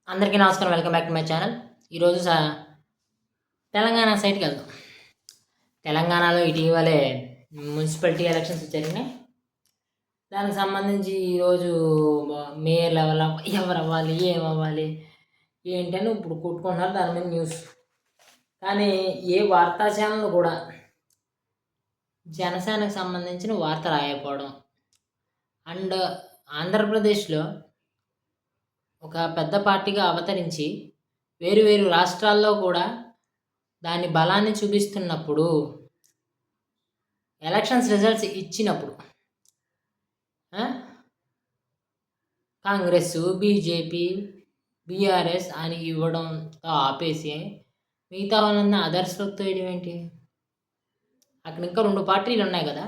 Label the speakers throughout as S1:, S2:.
S1: అందరికీ నమస్కారం. Welcome back to my channel. ఈరోజు తెలంగాణ సైడ్కి వెళ్దాం. తెలంగాణలో ఇటీవలే మున్సిపాలిటీ ఎలక్షన్స్ జరిగినాయి. దానికి సంబంధించి ఈరోజు మేయర్ లెవెల్ ఎవరు అవ్వాలి, ఏమవ్వాలి, ఏంటని ఇప్పుడు కొట్టుకుంటున్నారు దాని మీద న్యూస్. కానీ ఏ వార్తా ఛానల్ కూడా జనసేనకు సంబంధించిన వార్త రాయకపోవడం అండ్ ఆంధ్రప్రదేశ్లో ఒక పెద్ద పార్టీగా అవతరించి వేరు వేరు రాష్ట్రాల్లో కూడా దాని బలాన్ని చూపిస్తున్నప్పుడు, ఎలక్షన్స్ రిజల్ట్స్ ఇచ్చినప్పుడు కాంగ్రెస్, బీజేపీ, బీఆర్ఎస్ అని ఇవ్వడంతో ఆపేసి మిగతా వాళ్ళంతా అదర్స్లోకి తోయడం ఏంటి? అక్కడ ఇంకా 2 పార్టీలు ఉన్నాయి కదా,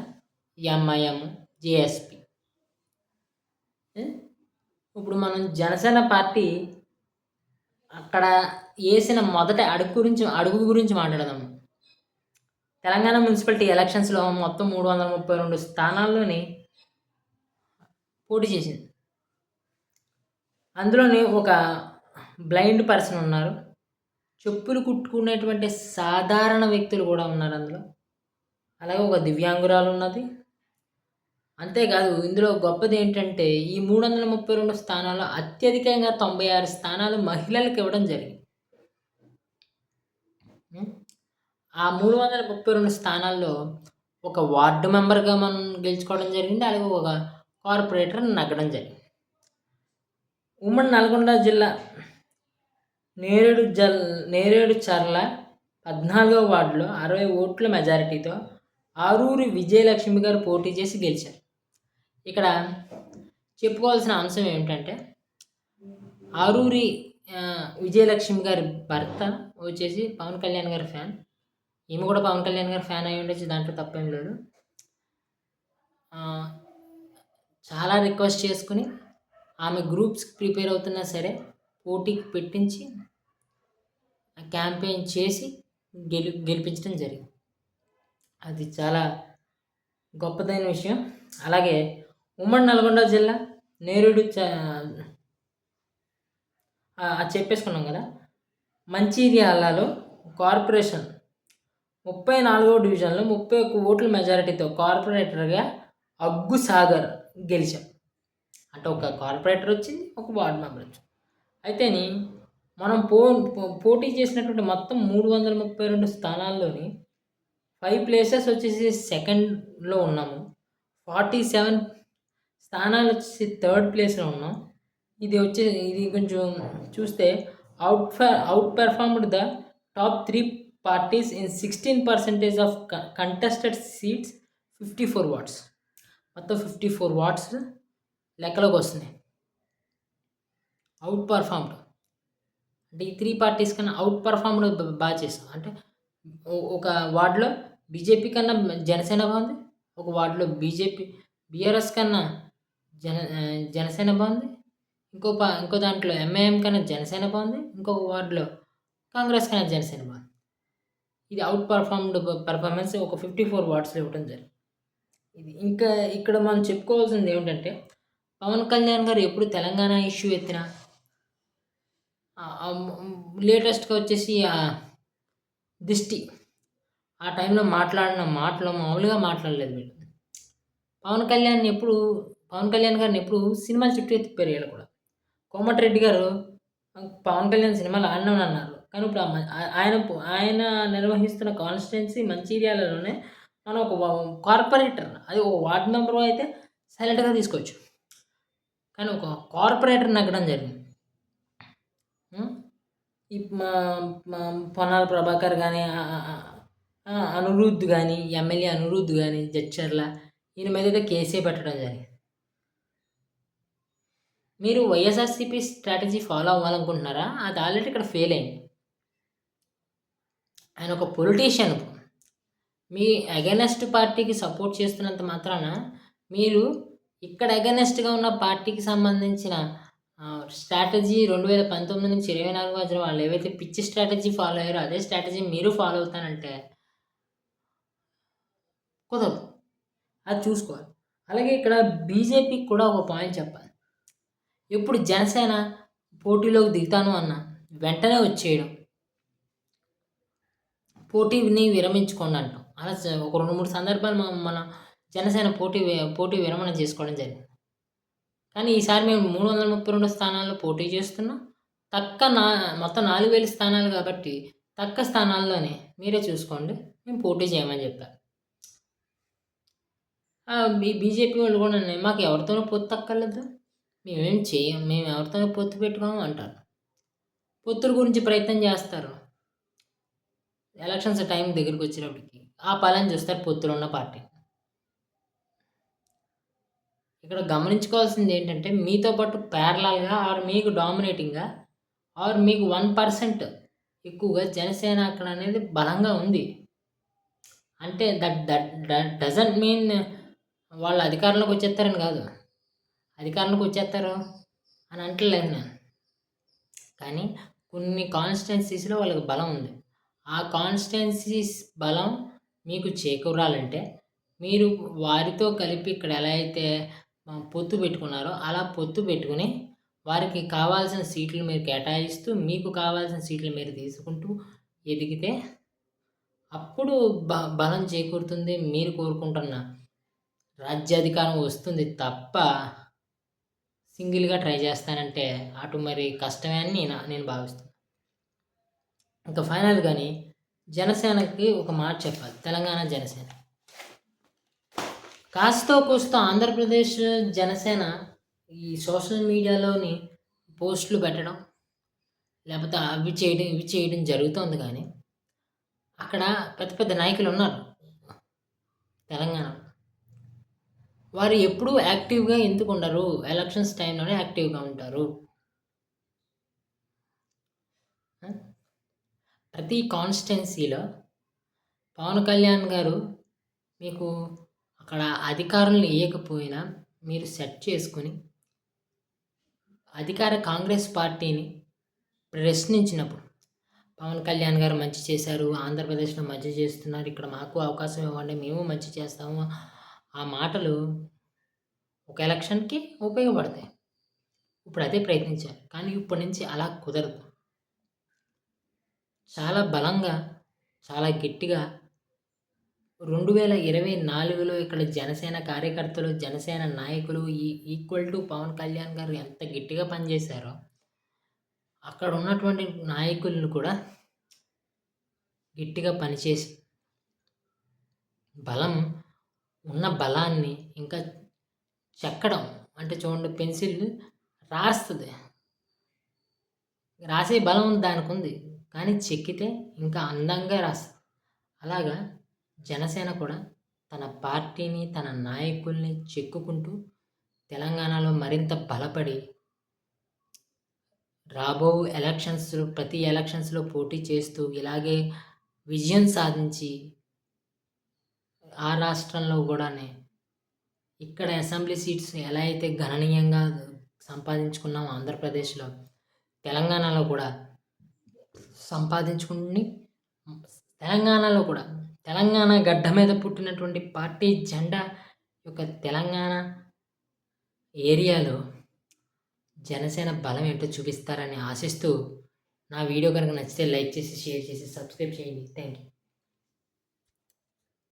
S1: ఎంఐఎం, జేఎస్పీ. ఇప్పుడు మనం జనసేన పార్టీ అక్కడ వేసిన మొదటి అడుగు గురించి మాట్లాడదాము. తెలంగాణ మున్సిపాలిటీ ఎలక్షన్స్లో మొత్తం 332 స్థానాల్లోని పోటీ చేసింది. అందులోని ఒక బ్లైండ్ పర్సన్ ఉన్నారు, చెప్పులు కుట్టుకునేటువంటి సాధారణ వ్యక్తులు కూడా ఉన్నారు అందులో, అలాగే ఒక దివ్యాంగురాలు ఉన్నది. అంతేకాదు ఇందులో గొప్పది ఏంటంటే ఈ 332 స్థానాల్లో అత్యధికంగా 96 స్థానాలు మహిళలకు ఇవ్వడం జరిగింది. ఆ 332 స్థానాల్లో ఒక వార్డు మెంబర్గా మనం గెలుచుకోవడం జరిగింది, అలాగే ఒక కార్పొరేటర్ నగ్గడం జరిగింది. ఉమ్మడి నల్గొండ జిల్లా నేరేడు చర్ల 14వ వార్డులో 60 ఓట్ల మెజారిటీతో ఆరూరి విజయలక్ష్మి గారు పోటీ చేసి గెలిచారు. ఇక్కడ చెప్పుకోవాల్సిన అంశం ఏమిటంటే, ఆరూరి విజయలక్ష్మి గారి భర్త వచ్చేసి పవన్ కళ్యాణ్ గారి ఫ్యాన్. ఈమె కూడా పవన్ కళ్యాణ్ గారి ఫ్యాన్ అయి ఉండొచ్చు, దాంట్లో తప్పేం లేదు. చాలా రిక్వెస్ట్ చేసుకుని ఆమె గ్రూప్స్ ప్రిపేర్ అవుతున్నా సరే పోటీకి పెట్టించి క్యాంపెయిన్ చేసి గెలిపించడం జరిగింది. అది చాలా గొప్పదైన విషయం. అలాగే ఉమ్మడి నల్గొండ జిల్లా నేరేడు చెప్పేసుకున్నాం కదా, మంచిర్యాలలో కార్పొరేషన్ 34వ డివిజన్లో 31 ఓట్ల మెజారిటీతో కార్పొరేటర్గా అగ్గు సాగర్ గెలిచాం. అంటే ఒక కార్పొరేటర్ వచ్చింది, ఒక వార్డు మెంబర్ వచ్చింది. అయితేని మనం పోటీ చేసినటువంటి మొత్తం 332 స్థానాల్లోని 5 ప్లేసెస్ వచ్చేసి సెకండ్లో ఉన్నాము, 47 స్థానాలు వచ్చేసి థర్డ్ ప్లేస్లో ఉన్నాం. ఇది కొంచెం చూస్తే out performed the top 3 parties in 16% of contested seats 54 wards. మొత్తం 54 వార్డ్స్ లెక్కలోకి వస్తున్నాయి. అవుట్ పర్ఫార్మ్డ్ అంటే ఈ 3 పార్టీస్ కన్నా అవుట్ పర్ఫార్మ్డ్ బాగా చేస్తాం. అంటే ఒక వార్డులో బీజేపీ కన్నా జనసేన బాగుంది, ఒక వార్డులో బీఆర్ఎస్ కన్నా జనసేన బాగుంది, ఇంకో దాంట్లో ఎంఐఎం కన్నా జనసేన బాగుంది, ఇంకొక వార్డులో కాంగ్రెస్ కన్నా జనసేన బాగుంది. ఇది అవుట్ పర్ఫార్మెన్స్ ఒక 54 వార్డ్స్లో ఇవ్వడం జరిగింది. ఇది ఇంకా ఇక్కడ మనం చెప్పుకోవాల్సింది ఏమిటంటే, పవన్ కళ్యాణ్ గారు ఎప్పుడు తెలంగాణ ఇష్యూ ఎత్తినా లేటెస్ట్గా వచ్చేసి దిష్టి ఆ టైంలో మాట్లాడిన మాటలు మామూలుగా మాట్లాడలేదు వీళ్ళు. పవన్ కళ్యాణ్ గారిని ఎప్పుడు సినిమాలు చుట్టూ తిప్పారు వీళ్ళు కూడా. కోమటిరెడ్డి గారు పవన్ కళ్యాణ్ సినిమాలు ఆడినామని అన్నారు, కానీ ఇప్పుడు ఆయన నిర్వహిస్తున్న కాన్స్టిట్యున్సీ మంచిర్యాలలోనే మనం ఒక కార్పొరేటర్, అది ఒక వార్డు మెంబర్ అయితే సైలెంట్గా తీసుకోవచ్చు, కానీ ఒక కార్పొరేటర్ నగ్గడం జరిగింది. ఈ పొన్నాల ప్రభాకర్ కానీ అనిరుద్ధ్ కానీ ఎమ్మెల్యే అనిరుద్ధ్ కానీ జడ్చర్ల ఈయన మీద అయితే కేసే పెట్టడం జరిగింది. మీరు వైఎస్ఆర్సీపీ స్ట్రాటజీ ఫాలో అవ్వాలనుకుంటున్నారా? అది ఆల్రెడీ ఇక్కడ ఫెయిల్ అయింది. ఆయన ఒక పొలిటీషియన్. మీ అగెనెస్ట్ పార్టీకి సపోర్ట్ చేస్తున్నంత మాత్రాన మీరు ఇక్కడ అగెనెస్ట్గా ఉన్న పార్టీకి సంబంధించిన స్ట్రాటజీ 2019 నుంచి 24 మధ్యలో వాళ్ళు ఏవైతే పిచ్చి స్ట్రాటజీ ఫాలో అయ్యారో అదే స్ట్రాటజీ మీరు ఫాలో అవుతానంటే కుదరదు. అది చూసుకోవాలి. అలాగే ఇక్కడ బీజేపీకి కూడా ఒక పాయింట్ చెప్పాలి. ఎప్పుడు జనసేన పోటీలోకి దిగుతాను అన్న వెంటనే వచ్చేయడం, పోటీని విరమించుకోండి అంటాం. అలా ఒక 2, 3 సందర్భాలు మన జనసేన పోటీ విరమణ చేసుకోవడం జరిగింది. కానీ ఈసారి మేము 332 స్థానాల్లో పోటీ చేస్తున్నాం. మొత్తం 4000 స్థానాలు కాబట్టి తక్కువ స్థానాల్లోనే మీరే చూసుకోండి మేము పోటీ చేయమని చెప్పారు. బీజేపీ వాళ్ళు కూడా మాకు ఎవరితోనూ పొత్తు అక్కర్లేదు, మేమేం చేయం, మేము ఎవరితోనూ పొత్తు పెట్టుకోము అంటారు. పొత్తుల గురించి ప్రయత్నం చేస్తారు. ఎలక్షన్స్ టైం దగ్గరికి వచ్చేటప్పటికి ఆ పాలన చూస్తారు పొత్తులు ఉన్న పార్టీ. ఇక్కడ గమనించుకోవాల్సింది ఏంటంటే మీతో పాటు ప్యారలల్గా ఆర్ మీకు డామినేటింగ్గా ఆర్ మీకు 1% ఎక్కువగా జనసేన అక్కడ అనేది బలంగా ఉంది. అంటే that that that doesn't mean వాళ్ళు అధికారంలోకి వచ్చేస్తారని కాదు. అధికారంలోకి వచ్చేస్తారు అని అంటలేదు నేను. కానీ కొన్ని కాన్స్టిట్యున్సీస్లో వాళ్ళకి బలం ఉంది. ఆ కాన్స్టిట్యున్సీస్ బలం మీకు చేకూరాలంటే మీరు వారితో కలిపి ఇక్కడ ఎలా అయితే పొత్తు పెట్టుకున్నారో అలా పొత్తు పెట్టుకుని వారికి కావాల్సిన సీట్లు మీరు కేటాయిస్తూ మీకు కావాల్సిన సీట్లు మీరు తీసుకుంటూ ఎదిగితే అప్పుడు బలం చేకూరుతుంది. మీరు కోరుకుంటున్న రాజ్యాధికారం వస్తుంది తప్ప సింగిల్గా ట్రై చేస్తానంటే అటు మరి కష్టమే అని నేను భావిస్తున్నాను. ఇంకా ఫైనల్ కానీ జనసేనకి ఒక మాట చెప్పాలి. తెలంగాణ జనసేన కాస్తో కూస్తో ఆంధ్రప్రదేశ్ జనసేన ఈ సోషల్ మీడియాలోని పోస్టులు పెట్టడం లేకపోతే అవి చేయడం జరుగుతుంది. కానీ అక్కడ పెద్ద పెద్ద నాయకులు ఉన్నారు తెలంగాణ. వారు ఎప్పుడూ యాక్టివ్గా ఎందుకు ఉండరు? ఎలక్షన్స్ టైంలోనే యాక్టివ్గా ఉంటారు. ప్రతి కాన్స్టిట్యున్సీలో పవన్ కళ్యాణ్ గారు మీకు అక్కడ అధికారులను ఇవ్వకపోయినా మీరు సెట్ చేసుకుని అధికార కాంగ్రెస్ పార్టీని ప్రశ్నించినప్పుడు పవన్ కళ్యాణ్ గారు మంచి చేశారు, ఆంధ్రప్రదేశ్లో మంచి చేస్తున్నారు, ఇక్కడ మాకు అవకాశం ఇవ్వండి, మేము మంచి చేస్తాము, ఆ మాటలు ఒక ఎలక్షన్కి ఉపయోగపడతాయి. ఇప్పుడు అదే ప్రయత్నించారు. కానీ ఇప్పటి నుంచి అలా కుదరదు. చాలా బలంగా చాలా గట్టిగా 2024లో ఇక్కడ జనసేన కార్యకర్తలు జనసేన నాయకులు ఈక్వల్ టు పవన్ కళ్యాణ్ గారు ఎంత గట్టిగా పనిచేశారో అక్కడ ఉన్నటువంటి నాయకులను కూడా గట్టిగా పనిచేసి ఉన్న బలాన్ని ఇంకా చెక్కడం. అంటే చూడండి, పెన్సిల్ రాస్తుంది, రాసే బలం దానికి ఉంది, కానీ చెక్కితే ఇంకా అందంగా రాస్తుంది. అలాగా జనసేన కూడా తన పార్టీని తన నాయకుల్ని చెక్కుకుంటూ తెలంగాణలో మరింత బలపడి రాబో ప్రతి ఎలక్షన్స్లో పోటీ చేస్తూ ఇలాగే విజయం సాధించి ఆ రాష్ట్రంలో కూడానే ఇక్కడ అసెంబ్లీ సీట్స్ ఎలా అయితే గణనీయంగా సంపాదించుకున్నాం ఆంధ్రప్రదేశ్లో, తెలంగాణలో కూడా సంపాదించుకుని తెలంగాణలో కూడా తెలంగాణ గడ్డ మీద పుట్టినటువంటి పార్టీ జెండా యొక్క తెలంగాణ ఏరియాలో జనసేన బలం ఏంటో చూపిస్తారని ఆశిస్తూ నా వీడియో కనుక నచ్చితే లైక్ చేసి షేర్ చేసి సబ్స్క్రైబ్ చేయండి. Thank you.